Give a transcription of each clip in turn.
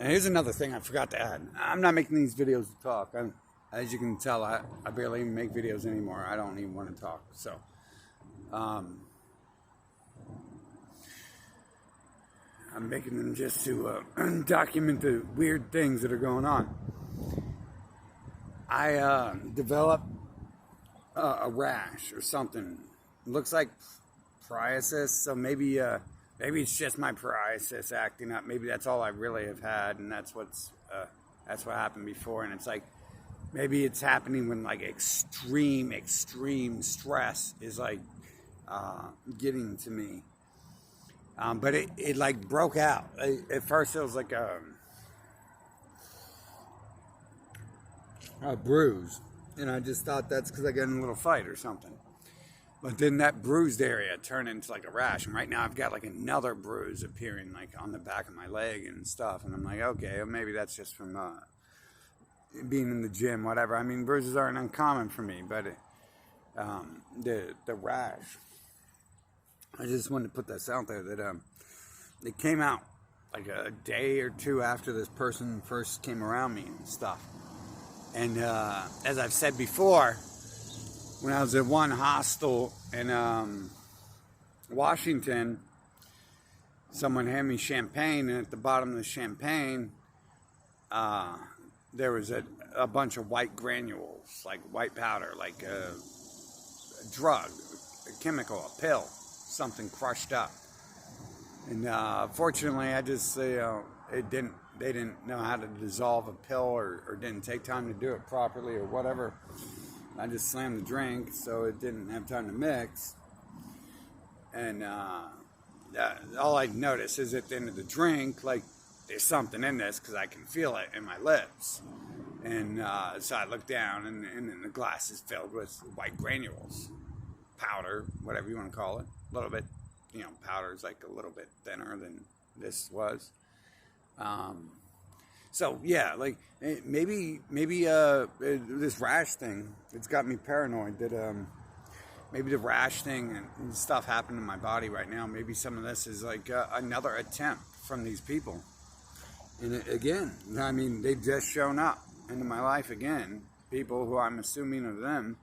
And here's another thing I forgot to add. I'm not making these videos to talk. As you can tell, I barely even make videos anymore. I don't even want to talk. So, I'm making them just to document the weird things that are going on. I developed a rash or something. It looks like psoriasis, so maybe it's just my psoriasis acting up. Maybe that's all I really have had, and that's what happened before. And it's like maybe it's happening when like extreme stress is like getting to me. But it like broke out. At first it was like a bruise, and I just thought that's because I got in a little fight or something. But then that bruised area turned into like a rash, and right now I've got like another bruise appearing like on the back of my leg and stuff, and I'm like, okay, well, maybe that's just from being in the gym, whatever. I mean, bruises aren't uncommon for me, but the rash, I just wanted to put this out there that it came out like a day or two after this person first came around me and stuff. And as I've said before, when I was at one hostel in Washington, someone handed me champagne, and at the bottom of the champagne, there was a bunch of white granules, like white powder, like a drug, a chemical, a pill, something crushed up. And fortunately, I just they didn't know how to dissolve a pill or didn't take time to do it properly or whatever. I just slammed the drink, so it didn't have time to mix. And all I noticed is at the end of the drink, like, there's something in this because I can feel it in my lips. And so I look down, and then the glass is filled with white granules, powder, whatever you want to call it. A little bit, powder is like a little bit thinner than this was. So yeah, like maybe this rash thing, it's got me paranoid that maybe the rash thing and stuff happened in my body right now. Maybe some of this is like another attempt from these people. And again, I mean, they've just shown up into my life again. People who I'm assuming are them.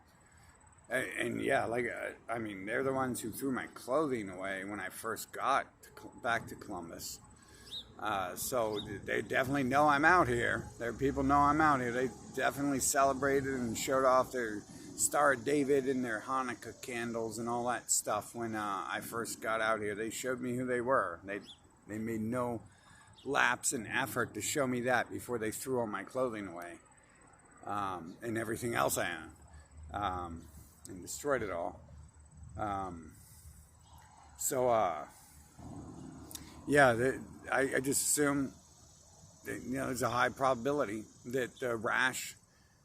And yeah, like I mean, they're the ones who threw my clothing away when I first got back to Columbus. So they definitely know I'm out here. Their people know I'm out here. They definitely celebrated and showed off their Star of David and their Hanukkah candles and all that stuff when I first got out here. They showed me who they were. They made no lapse in effort to show me that before they threw all my clothing away and everything else I owned and destroyed it all. Yeah, I just assume that, there's a high probability that the rash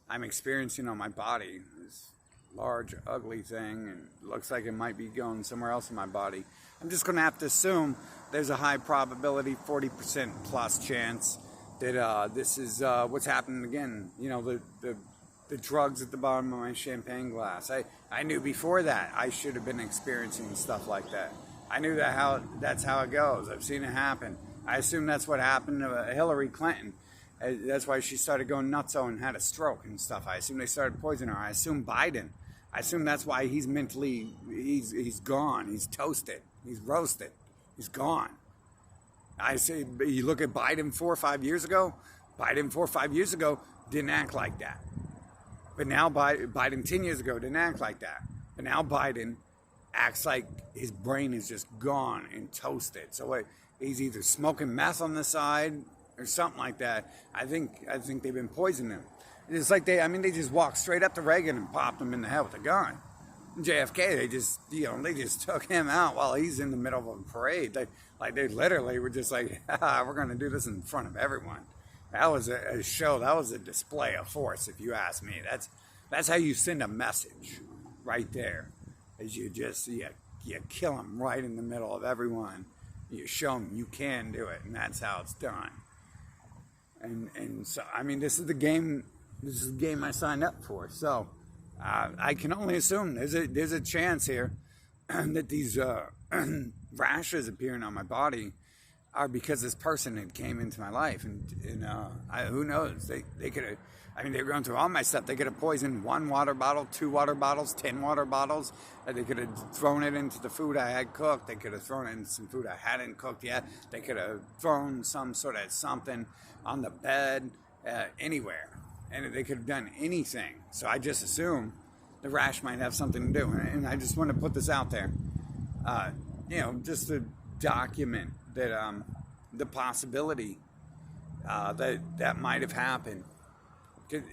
I'm experiencing on my body, this large, ugly thing, and it looks like it might be going somewhere else in my body. I'm just going to have to assume there's a high probability, 40% plus chance that this is what's happening again. The drugs at the bottom of my champagne glass. I knew before that I should have been experiencing stuff like that. I knew that's how it goes. I've seen it happen. I assume that's what happened to Hillary Clinton. That's why she started going nutso and had a stroke and stuff. I assume they started poisoning her. I assume Biden. I assume that's why he's mentally, he's gone. He's toasted. He's roasted. He's gone. I say, you look at Biden 4 or 5 years ago. Biden 4 or 5 years ago didn't act like that. But now Biden 10 years ago didn't act like that. But now Biden acts like his brain is just gone and toasted. So he's either smoking meth on the side or something like that. I think they've been poisoning him. It's like they just walked straight up to Reagan and popped him in the head with a gun. JFK, they just took him out while he's in the middle of a parade. They literally were just like, we're going to do this in front of everyone. That was a show. That was a display of force, if you ask me. That's how you send a message, right there. Is you kill them right in the middle of everyone. You show them you can do it, and that's how it's done. And so I mean, this is the game. This is the game I signed up for. So I can only assume there's a chance here that these rashes appearing on my body are because this person had came into my life, and who knows? They could have. I mean, they were going through all my stuff. They could have poisoned 1 water bottle, 2 water bottles, 10 water bottles. They could have thrown it into the food I had cooked. They could have thrown it in some food I hadn't cooked yet. They could have thrown some sort of something on the bed, anywhere, and they could have done anything. So I just assume the rash might have something to do, and I just want to put this out there, just to document that the possibility that might have happened,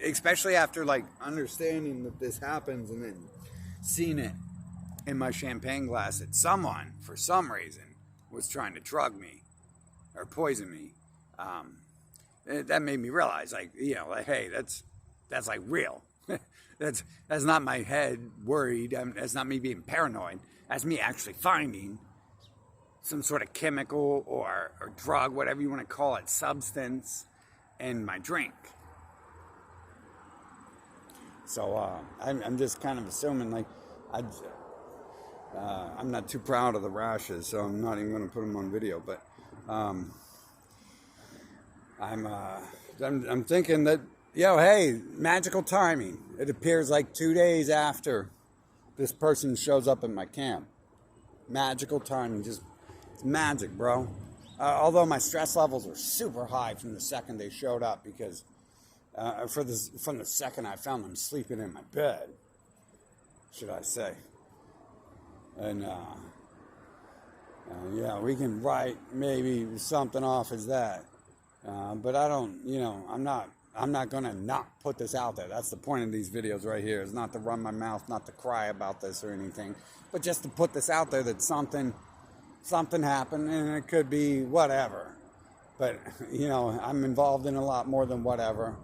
especially after like understanding that this happens and then seeing it in my champagne glass that someone for some reason was trying to drug me or poison me. That made me realize, like, hey, that's like real. that's not my head worried. That's not me being paranoid. That's me actually finding some sort of chemical or drug, whatever you want to call it, substance in my drink. So I'm just kind of assuming, like, I'm not too proud of the rashes, so I'm not even going to put them on video. But I'm thinking that, hey, magical timing. It appears like 2 days after this person shows up at my camp. Magical timing, just it's magic, bro. Although my stress levels were super high from the second they showed up, because from the second I found them sleeping in my bed, should I say. And we can write maybe something off as that. But I don't, I'm not going to not put this out there. That's the point of these videos right here, is not to run my mouth, not to cry about this or anything, but just to put this out there that something happened, and it could be whatever. But, I'm involved in a lot more than whatever.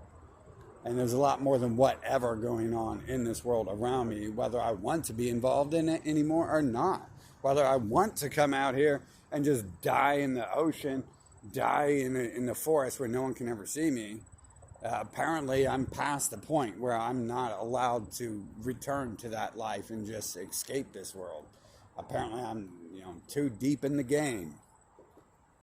And there's a lot more than whatever going on in this world around me, whether I want to be involved in it anymore or not. Whether I want to come out here and just die in the ocean, die in the forest where no one can ever see me. Apparently, I'm past the point where I'm not allowed to return to that life and just escape this world. Apparently, I'm too deep in the game.